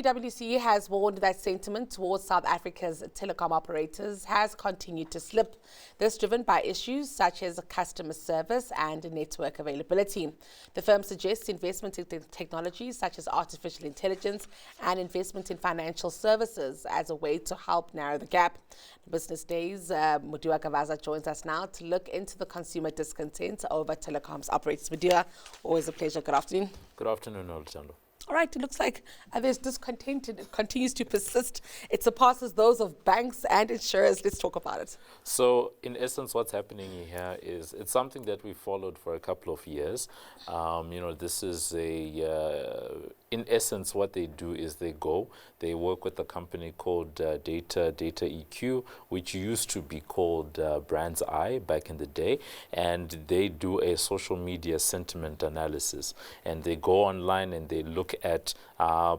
PwC has warned that sentiment towards South Africa's telecom operators has continued to slip. This driven by issues such as customer service and network availability. The firm suggests investment in technologies such as artificial intelligence and investment in financial services as a way to help narrow the gap. Business Days, Mudiwa Gavaza joins us now to look into the consumer discontent over telecoms operators. Mudiwa, always a pleasure. Good afternoon. Good afternoon, Alexander. All right, it looks like there's discontent. It continues to persist. It surpasses those of banks and insurers. Let's talk about it. So, in essence, what's happening here is it's something that we followed for a couple of years. This is in essence, what they do is they work with a company called Data EQ, which used to be called Brand's Eye back in the day, and they do a social media sentiment analysis, and they go online and they look at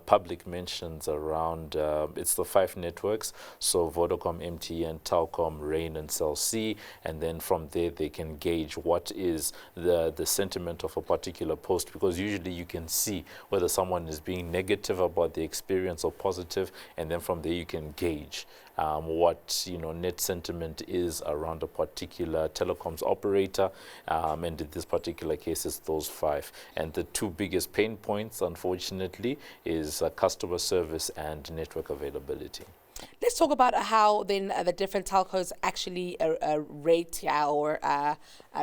public mentions around, it's the 5 networks, so Vodacom, MTN, Telkom, Rain, and Cell C, and then from there they can gauge what is the sentiment of a particular post, because usually you can see whether someone is being negative about the experience or positive, and then from there you can gauge what net sentiment is around a particular telecoms operator, and in this particular case it's those 5. And the 2 biggest pain points, unfortunately, is customer service and network availability. Let's talk about how then the different telcos actually rate or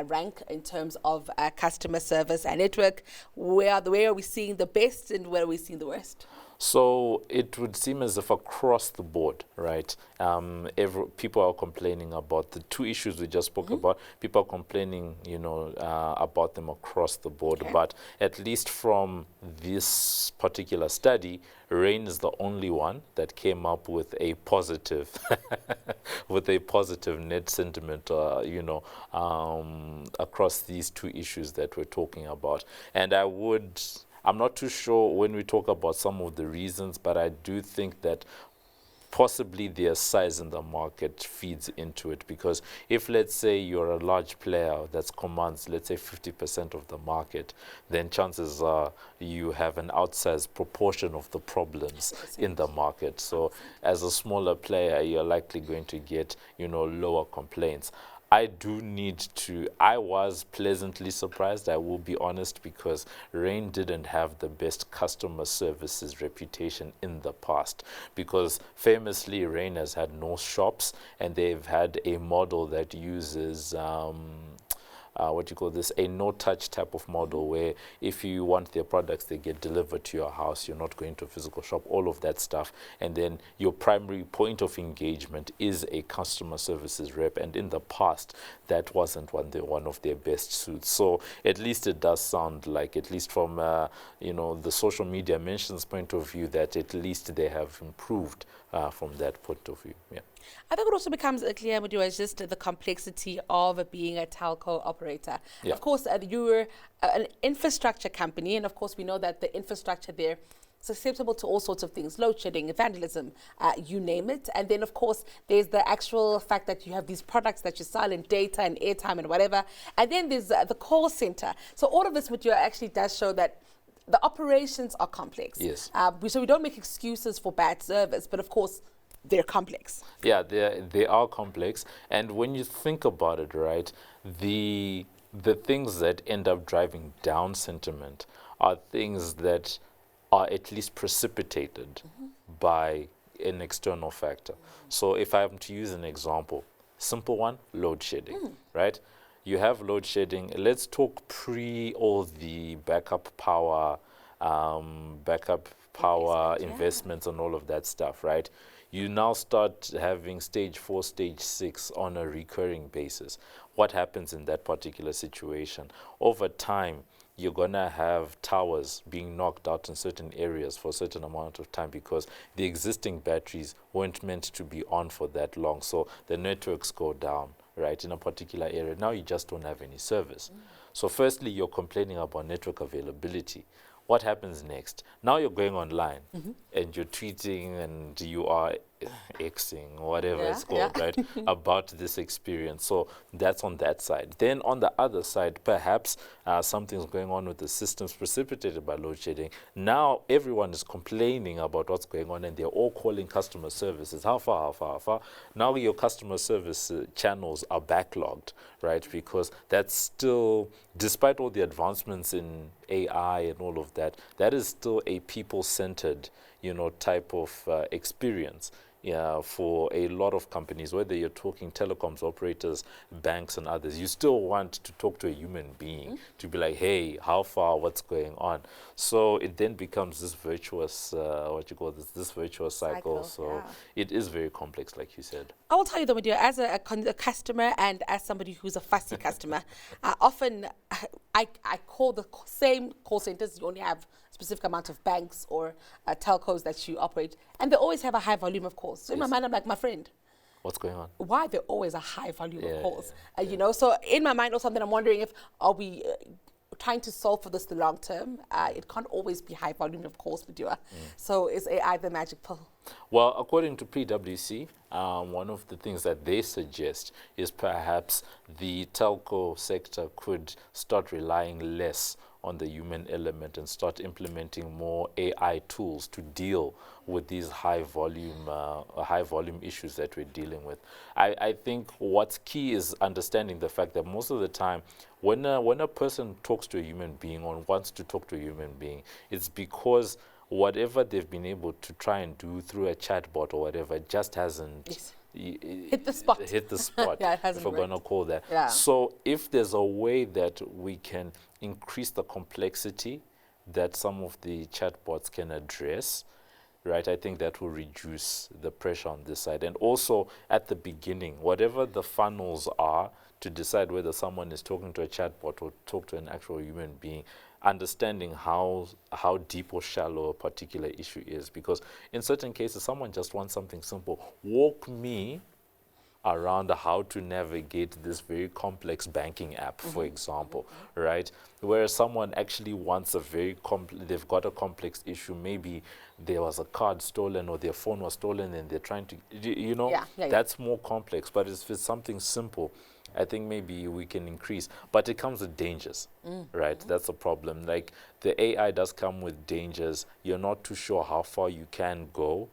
rank in terms of customer service and network. Where are we seeing the best and where are we seeing the worst? So it would seem as if across the board, right, people are complaining about the 2 issues we just spoke about. People are complaining, about them across the board. Okay. But at least from this particular study, Rain is the only one that came up with a positive, with a positive net sentiment, across these 2 issues that we're talking about. And I'm not too sure when we talk about some of the reasons, but I do think that possibly their size in the market feeds into it, because if, let's say, you're a large player that commands, let's say, 50% of the market, then chances are you have an outsized proportion of the problems in the market. So as a smaller player, you're likely going to get, lower complaints. I was pleasantly surprised, I will be honest, because Rain didn't have the best customer services reputation in the past, because famously Rain has had no shops, and they've had a model that uses a no-touch type of model, where if you want their products, they get delivered to your house. You're not going to a physical shop, all of that stuff. And then your primary point of engagement is a customer services rep. And in the past, that wasn't one of their best suits. So at least it does sound like, at least from the social media mentions point of view, that at least they have improved from that point of view. Yeah. I think it also becomes clear, Mudiwa, is just the complexity of being a telco operator. Yeah. Of course, you're an infrastructure company, and of course we know that the infrastructure there is susceptible to all sorts of things, load shedding, vandalism, you name it. And then, of course, there's the actual fact that you have these products that you sell in data and airtime and whatever. And then there's the call center. So all of this, Mudiwa, actually does show that the operations are complex. Yes. So we don't make excuses for bad service, but of course, they're complex. Yeah, they are complex. And when you think about it, right, the things that end up driving down sentiment are things that are at least precipitated by an external factor. So if I am to use an example, simple one, load shedding, right? You have load shedding. Let's talk pre all the backup power investments and all of that stuff, right? You now start having stage 4, stage 6 on a recurring basis. What happens in that particular situation? Over time, you're going to have towers being knocked out in certain areas for a certain amount of time, because the existing batteries weren't meant to be on for that long. So the networks go down, right, in a particular area. Now you just don't have any service. So firstly, you're complaining about network availability. What happens next? Now you're going online and you're tweeting and you are Xing, whatever Yeah, it's called, yeah. right, about this experience. So that's on that side. Then on the other side, perhaps something's going on with the systems precipitated by load shedding. Now everyone is complaining about what's going on, and they're all calling customer services. How far, how far, how far? Now your customer service channels are backlogged, right? Because that's still, despite all the advancements in AI and all of that, that is still a people-centered, type of experience. Yeah, for a lot of companies, whether you're talking telecoms operators, banks, and others, you still want to talk to a human being to be like, hey, how far, what's going on? So it then becomes this virtuous, this virtuous cycle. So yeah. it is very complex, like you said. I will tell you though, Mudiwa, as a customer and as somebody who's a fussy customer, often I call the same call centers. You only have specific amount of banks or telcos that you operate, and they always have a high volume of calls. So in my mind, I'm like, my friend, What's going on? why there always a high volume of calls? Yeah. So in my mind, also, then I'm wondering if are we trying to solve for this the long term? It can't always be high volume of calls, Mudiwa. So is AI the magic pill? Well, according to PwC, one of the things that they suggest is perhaps the telco sector could start relying less on the human element and start implementing more AI tools to deal with these high volume issues that we're dealing with. I think what's key is understanding the fact that most of the time, when a person talks to a human being or wants to talk to a human being, it's because whatever they've been able to try and do through a chatbot or whatever just hasn't hit the spot. Hit the spot. Yeah, it hasn't if we're going to call that. Yeah. So if there's a way that we can increase the complexity that some of the chatbots can address, right, I think that will reduce the pressure on this side. And also at the beginning, whatever the funnels are to decide whether someone is talking to a chatbot or talk to an actual human being, understanding how deep or shallow a particular issue is. Because in certain cases, someone just wants something simple. Walk me around how to navigate this very complex banking app, for example, right? Whereas someone actually wants a very they've got a complex issue. Maybe there was a card stolen or their phone was stolen and they're trying to, that's more complex. But if it's something simple, I think maybe we can increase, but it comes with dangers, right? That's a problem. Like the AI does come with dangers. You're not too sure how far you can go,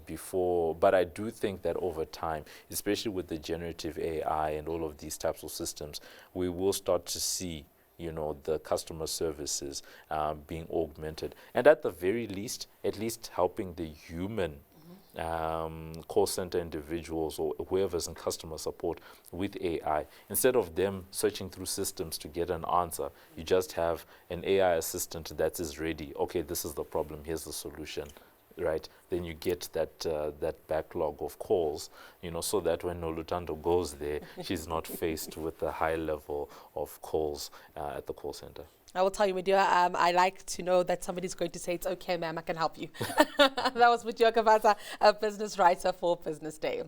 before. But I do think that over time, especially with the generative AI and all of these types of systems, we will start to see, the customer services being augmented. And at the very least, at least helping the human call center individuals or whoever's in customer support with AI. Instead of them searching through systems to get an answer, you just have an AI assistant that is ready. Okay, this is the problem, here's the solution, right? Then you get that backlog of calls, so that when Nolutando goes there, she's not faced with a high level of calls at the call center. I will tell you, Mudiwa, I like to know that somebody's going to say, it's okay, ma'am, I can help you. That was Mudiwa Gavaza, a business writer for Business Day.